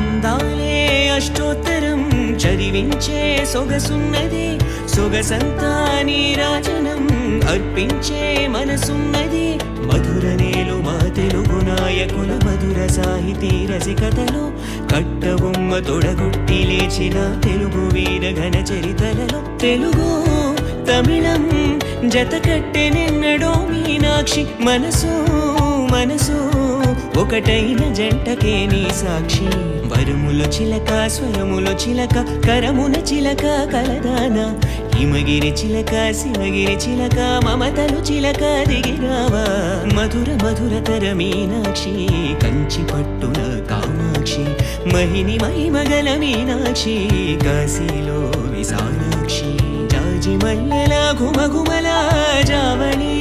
అందాలే అష్టోత్తరం చదివించే సొగసున్నది సొగసంతా నీరాజనం అర్పించే మనసున్నది మధుర నేలు మా తెలుగు నాయకుల మధుర సాహితీ రసికతలో కట్టబొమ్మ తొడగొట్టి లేచిన తెలుగు వీర ఘన చరితలలో తెలుగు తమిళం జత కట్టెనెన్నడో మీనాక్షి మనసు మనసు ఒకటైన జంటకే నీ సాక్షి వరముల చిలక స్వరముల చిలక కరమున చిలక కలదాన హిమగిరి చిలక శివగిరి చిలక మమతలు చిలక దిగిరావా మధుర మధురతర మీనాక్షి కంచి పట్టున కామాక్షి మహిని మహిమగల మీనాక్షి కాశీలో విశాలాక్షి జాజి మల్లెల ఘుమఘుమల జావళి